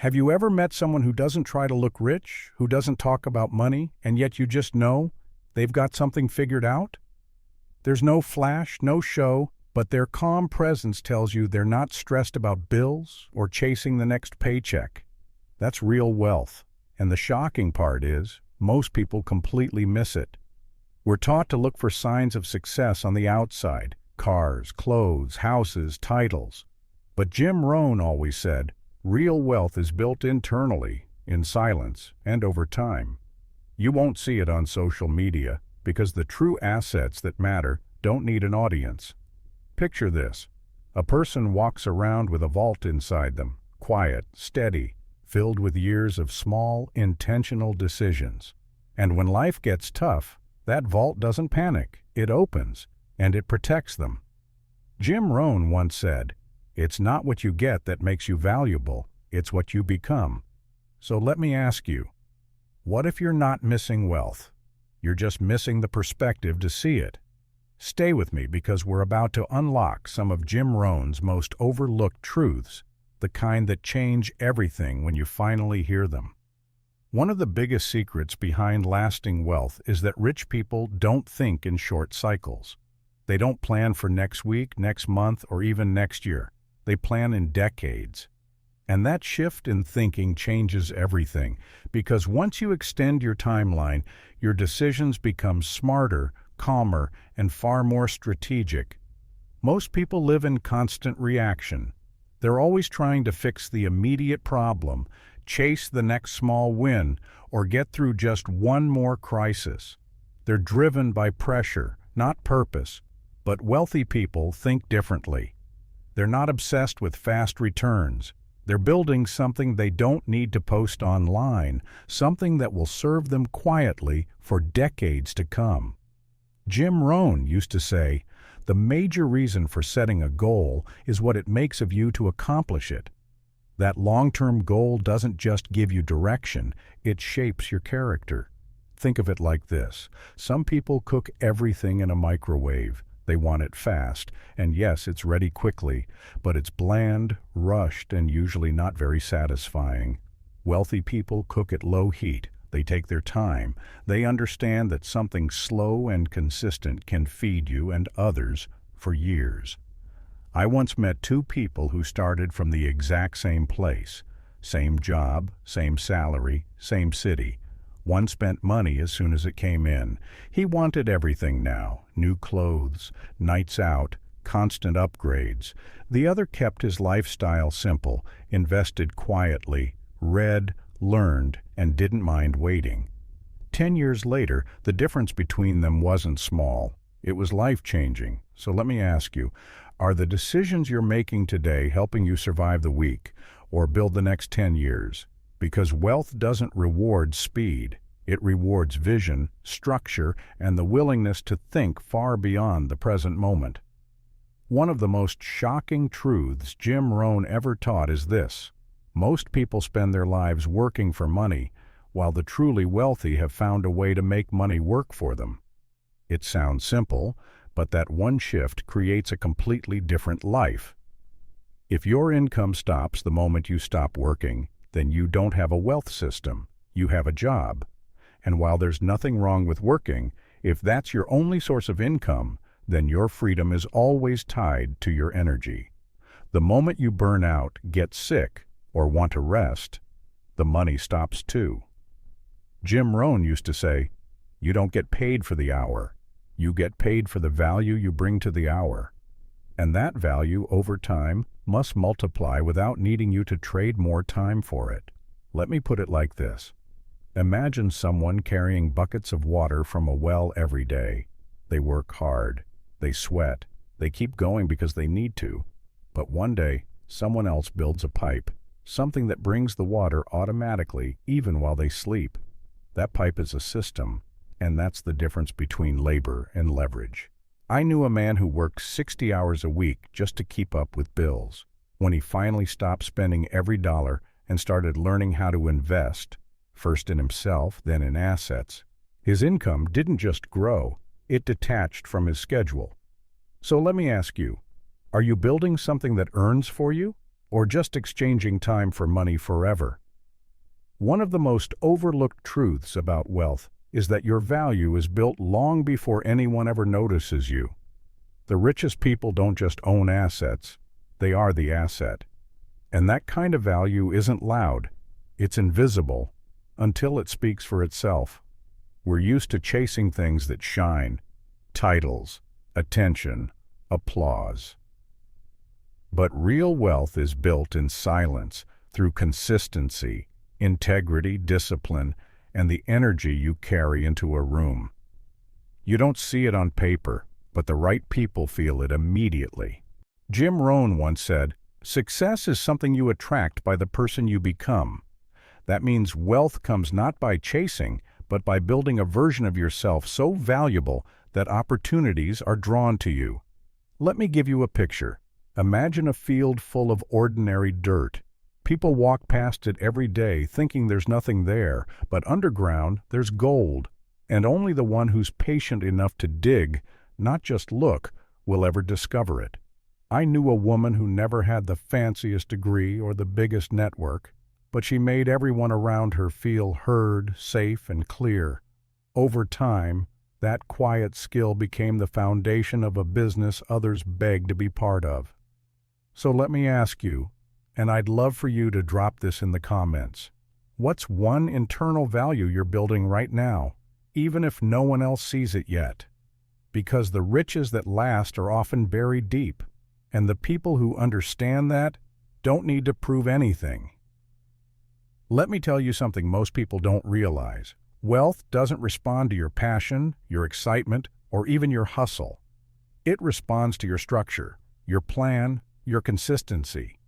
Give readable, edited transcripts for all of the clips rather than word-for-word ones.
Have you ever met someone who doesn't try to look rich, who doesn't talk about money, and yet you just know they've got something figured out? There's no flash, no show, but their calm presence tells you they're not stressed about bills or chasing the next paycheck. That's real wealth. And the shocking part is, most people completely miss it. We're taught to look for signs of success on the outside: cars, clothes, houses, titles. But Jim Rohn always said, real wealth is built internally, in silence, and over time. You won't see it on social media, because the true assets that matter don't need an audience. Picture this. A person walks around with a vault inside them, quiet, steady, filled with years of small, intentional decisions. And when life gets tough, that vault doesn't panic, it opens, and it protects them. Jim Rohn once said, "It's not what you get that makes you valuable, it's what you become." So let me ask you, what if you're not missing wealth? You're just missing the perspective to see it. Stay with me because we're about to unlock some of Jim Rohn's most overlooked truths, the kind that change everything when you finally hear them. One of the biggest secrets behind lasting wealth is that rich people don't think in short cycles. They don't plan for next week, next month, or even next year. They plan in decades. And that shift in thinking changes everything, because once you extend your timeline, your decisions become smarter, calmer, and far more strategic. Most people live in constant reaction. They're always trying to fix the immediate problem, chase the next small win, or get through just one more crisis. They're driven by pressure, not purpose. But wealthy people think differently. They're not obsessed with fast returns. They're building something they don't need to post online, something that will serve them quietly for decades to come. Jim Rohn used to say, "The major reason for setting a goal is what it makes of you to accomplish it." That long-term goal doesn't just give you direction, it shapes your character. Think of it like this. Some people cook everything in a microwave. They want it fast, and yes, it's ready quickly, but it's bland, rushed, and usually not very satisfying. Wealthy people cook at low heat. They take their time. They understand that something slow and consistent can feed you and others for years. I once met two people who started from the exact same place. Same job, same salary, same city. One spent money as soon as it came in. He wanted everything now: new clothes, nights out, constant upgrades. The other kept his lifestyle simple, invested quietly, read, learned, and didn't mind waiting. 10 years later, the difference between them wasn't small. It was life-changing. So let me ask you, are the decisions you're making today helping you survive the week or build the next 10 years? Because wealth doesn't reward speed. It rewards vision, structure, and the willingness to think far beyond the present moment. One of the most shocking truths Jim Rohn ever taught is this: most people spend their lives working for money, while the truly wealthy have found a way to make money work for them. It sounds simple, but that one shift creates a completely different life. If your income stops the moment you stop working, then you don't have a wealth system, you have a job. And while there's nothing wrong with working, if that's your only source of income, then your freedom is always tied to your energy. The moment you burn out, get sick, or want to rest, the money stops too. Jim Rohn used to say, "You don't get paid for the hour. You get paid for the value you bring to the hour." And that value, over time, must multiply without needing you to trade more time for it. Let me put it like this. Imagine someone carrying buckets of water from a well every day. They work hard. They sweat. They keep going because they need to. But one day, someone else builds a pipe, something that brings the water automatically even while they sleep. That pipe is a system, and that's the difference between labor and leverage. I knew a man who worked 60 hours a week just to keep up with bills. When he finally stopped spending every dollar and started learning how to invest, first in himself, then in assets, his income didn't just grow, it detached from his schedule. So let me ask you, are you building something that earns for you? or just exchanging time for money forever. One of the most overlooked truths about wealth is that your value is built long before anyone ever notices you. The richest people don't just own assets, they are the asset. And that kind of value isn't loud, it's invisible, until it speaks for itself. We're used to chasing things that shine, titles, attention, applause. But real wealth is built in silence, through consistency, integrity, discipline, and the energy you carry into a room. You don't see it on paper, but the right people feel it immediately. Jim Rohn once said, "Success is something you attract by the person you become." That means wealth comes not by chasing, but by building a version of yourself so valuable that opportunities are drawn to you. Let me give you a picture. Imagine a field full of ordinary dirt. People walk past it every day thinking there's nothing there, but underground there's gold. And only the one who's patient enough to dig, not just look, will ever discover it. I knew a woman who never had the fanciest degree or the biggest network, but she made everyone around her feel heard, safe, and clear. Over time, that quiet skill became the foundation of a business others begged to be part of. So let me ask you, and I'd love for you to drop this in the comments. What's one internal value you're building right now, even if no one else sees it yet? Because the riches that last are often buried deep, and the people who understand that don't need to prove anything. Let me tell you something most people don't realize. Wealth doesn't respond to your passion, your excitement, or even your hustle. It responds to your structure, your plan, your consistency.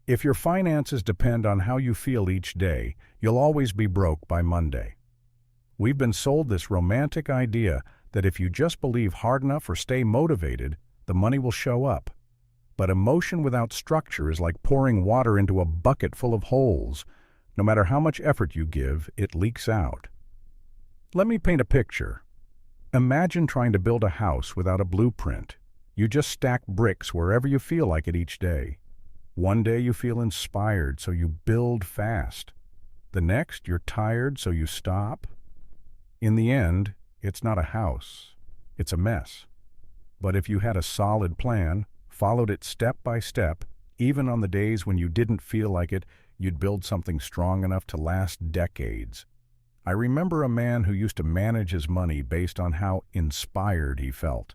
If your finances depend on how you feel each day, you'll always be broke by Monday. We've been sold this romantic idea that if you just believe hard enough or stay motivated, the money will show up. But emotion without structure is like pouring water into a bucket full of holes. No matter how much effort you give, it leaks out. Let me paint a picture. Imagine trying to build a house without a blueprint. You just stack bricks wherever you feel like it each day. One day you feel inspired, so you build fast. The next, you're tired, so you stop. In the end, it's not a house. It's a mess. But if you had a solid plan, followed it step by step, even on the days when you didn't feel like it, you'd build something strong enough to last decades. I remember a man who used to manage his money based on how inspired he felt.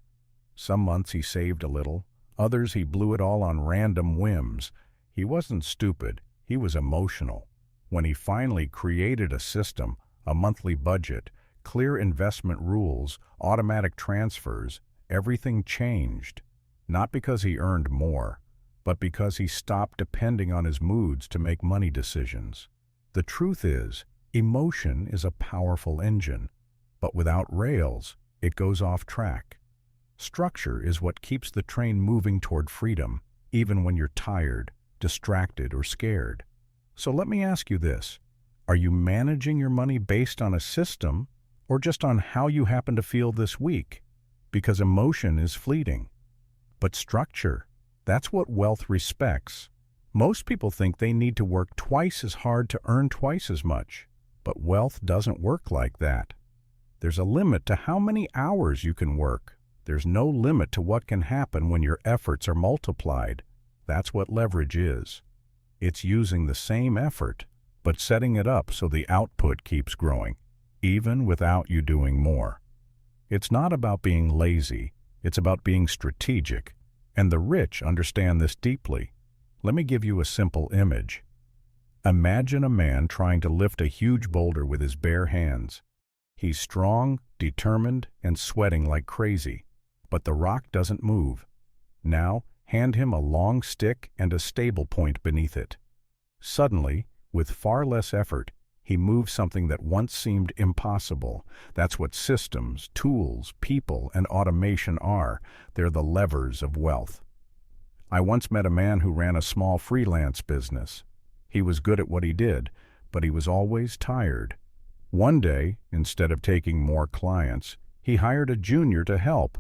Some months he saved a little, others he blew it all on random whims. He wasn't stupid, he was emotional. When he finally created a system, a monthly budget, clear investment rules, automatic transfers, everything changed. Not because he earned more, but because he stopped depending on his moods to make money decisions. The truth is, emotion is a powerful engine, but without rails, it goes off track. Structure is what keeps the train moving toward freedom, even when you're tired, distracted, or scared. So let me ask you this. Are you managing your money based on a system, or just on how you happen to feel this week? Because emotion is fleeting. But structure, that's what wealth respects. Most people think they need to work twice as hard to earn twice as much. But wealth doesn't work like that. There's a limit to how many hours you can work. There's no limit to what can happen when your efforts are multiplied. That's what leverage is. It's using the same effort, but setting it up so the output keeps growing, even without you doing more. It's not about being lazy, it's about being strategic, and the rich understand this deeply. Let me give you a simple image. Imagine a man trying to lift a huge boulder with his bare hands. He's strong, determined, and sweating like crazy, but the rock doesn't move. Now, hand him a long stick and a stable point beneath it. Suddenly, with far less effort, he moves something that once seemed impossible. That's what systems, tools, people, and automation are. They're the levers of wealth. I once met a man who ran a small freelance business. He was good at what he did, but he was always tired. One day, instead of taking more clients, he hired a junior to help.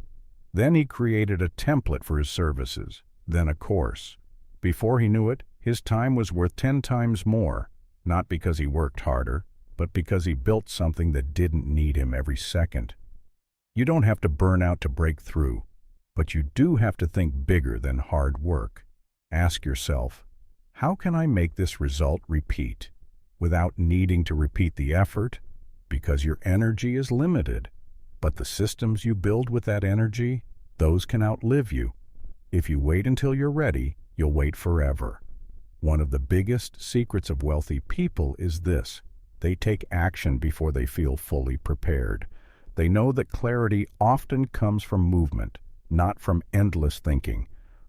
Then he created a template for his services, then a course. Before he knew it, his time was worth 10 times more, not because he worked harder, but because he built something that didn't need him every second. You don't have to burn out to break through, but you do have to think bigger than hard work. Ask yourself, how can I make this result repeat without needing to repeat the effort? Because your energy is limited, but the systems you build with that energy, those can outlive you. If you wait until you're ready, you'll wait forever. One of the biggest secrets of wealthy people is this: they take action before they feel fully prepared. They know that clarity often comes from movement, not from endless thinking.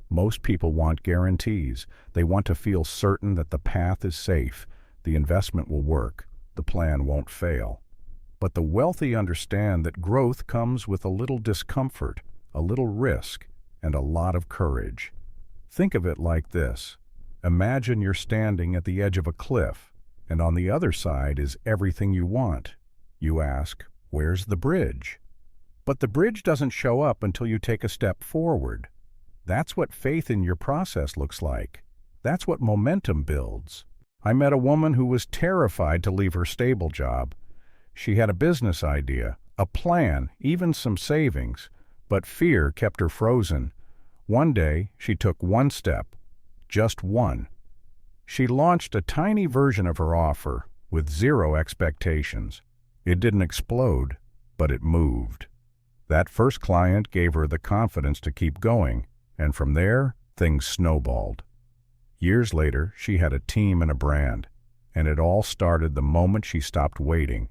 Most people want guarantees. They want to feel certain that the path is safe, the investment will work, the plan won't fail. But the wealthy understand that growth comes with a little discomfort, a little risk, and a lot of courage. Think of it like this. Imagine you're standing at the edge of a cliff, and on the other side is everything you want. You ask, where's the bridge? But the bridge doesn't show up until you take a step forward. That's what faith in your process looks like. That's what momentum builds. I met a woman who was terrified to leave her stable job. She had a business idea, a plan, even some savings, but fear kept her frozen. One day, she took one step, just one. She launched a tiny version of her offer with zero expectations. It didn't explode, but it moved. That first client gave her the confidence to keep going, and from there, things snowballed. Years later, she had a team and a brand, and it all started the moment she stopped waiting.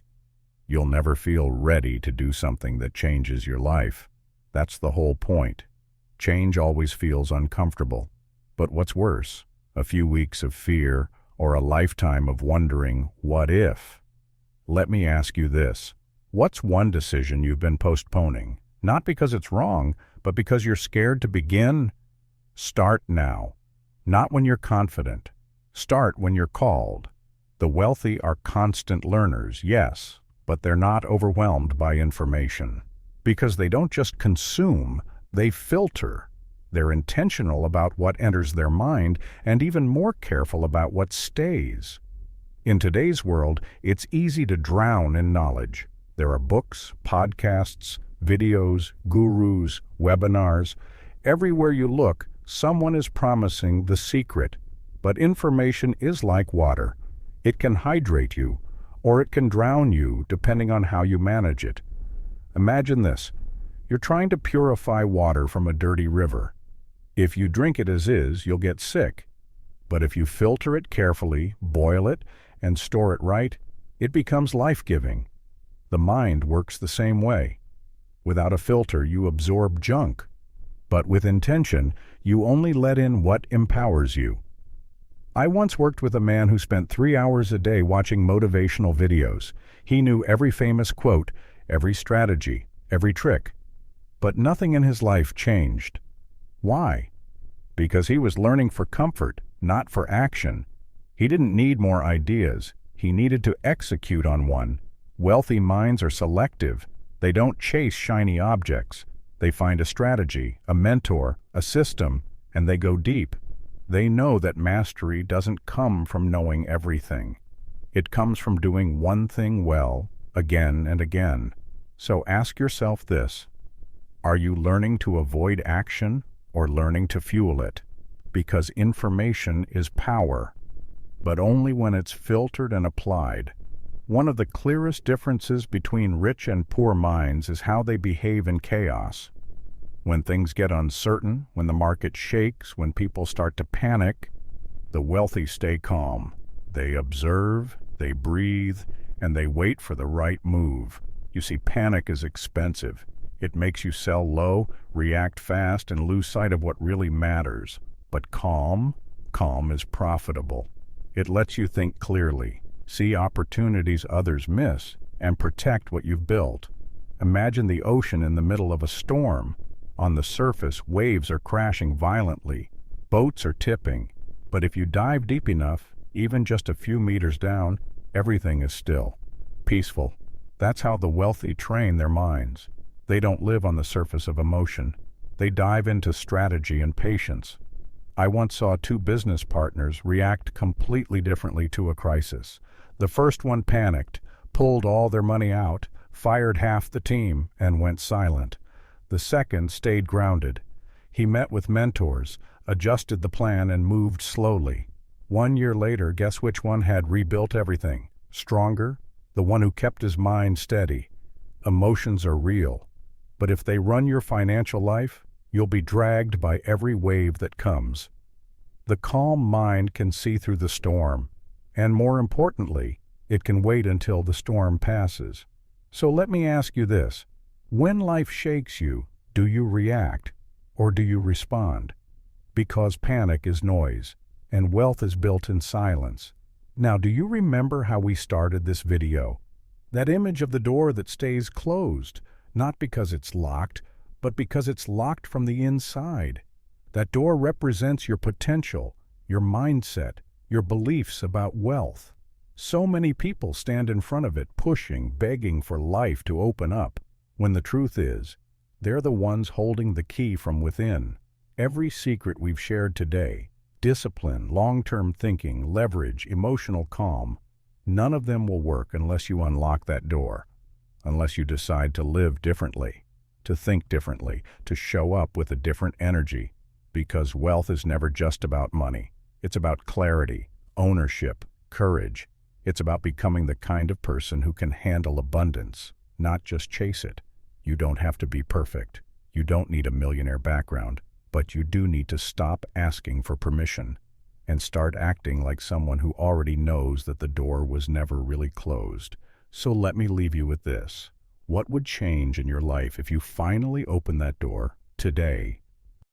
You'll never feel ready to do something that changes your life. That's the whole point. Change always feels uncomfortable. But what's worse, a few weeks of fear or a lifetime of wondering, what if? Let me ask you this. What's one decision you've been postponing? Not because it's wrong, but because you're scared to begin? Start now. Not when you're confident. Start when you're called. The wealthy are constant learners, yes, but they're not overwhelmed by information. Because they don't just consume, they filter. They're intentional about what enters their mind and even more careful about what stays. In today's world, it's easy to drown in knowledge. There are books, podcasts, videos, gurus, webinars. Everywhere you look, someone is promising the secret. But information is like water. It can hydrate you, or it can drown you depending on how you manage it. Imagine this. You're trying to purify water from a dirty river. If you drink it as is, you'll get sick. But if you filter it carefully, boil it, and store it right, it becomes life-giving. The mind works the same way. Without a filter, you absorb junk. But with intention, you only let in what empowers you. I once worked with a man who spent 3 hours a day watching motivational videos. He knew every famous quote, every strategy, every trick. But nothing in his life changed. Why? Because he was learning for comfort, not for action. He didn't need more ideas. He needed to execute on one. Wealthy minds are selective. They don't chase shiny objects. They find a strategy, a mentor, a system, and they go deep. They know that mastery doesn't come from knowing everything. It comes from doing one thing well, again and again. So ask yourself this: are you learning to avoid action or learning to fuel it? Because information is power, but only when it's filtered and applied. One of the clearest differences between rich and poor minds is how they behave in chaos. When things get uncertain, when the market shakes, when people start to panic, the wealthy stay calm. They observe, they breathe, and they wait for the right move. You see, panic is expensive. It makes you sell low, react fast, and lose sight of what really matters. But calm is profitable. It lets you think clearly, see opportunities others miss, and protect what you've built. Imagine the ocean in the middle of a storm. On the surface, waves are crashing violently. Boats are tipping. But if you dive deep enough, even just a few meters down, everything is still, peaceful. That's how the wealthy train their minds. They don't live on the surface of emotion. They dive into strategy and patience. I once saw two business partners react completely differently to a crisis. The first one panicked, pulled all their money out, fired half the team, and went silent. The second stayed grounded. He met with mentors, adjusted the plan, and moved slowly. 1 year later, guess which one had rebuilt everything? Stronger? The one who kept his mind steady. Emotions are real, but if they run your financial life, you'll be dragged by every wave that comes. The calm mind can see through the storm, and more importantly, it can wait until the storm passes. So let me ask you this: when life shakes you, do you react or do you respond? Because panic is noise, and wealth is built in silence. Now, do you remember how we started this video? That image of the door that stays closed, not because it's locked, but because it's locked from the inside. That door represents your potential, your mindset, your beliefs about wealth. So many people stand in front of it, pushing, begging for life to open up, when the truth is, they're the ones holding the key from within. Every secret we've shared today, discipline, long-term thinking, leverage, emotional calm, none of them will work unless you unlock that door, unless you decide to live differently, to think differently, to show up with a different energy. Because wealth is never just about money. It's about clarity, ownership, courage. It's about becoming the kind of person who can handle abundance, not just chase it. You don't have to be perfect. You don't need a millionaire background, but you do need to stop asking for permission and start acting like someone who already knows that the door was never really closed. So let me leave you with this. What would change in your life if you finally opened that door today?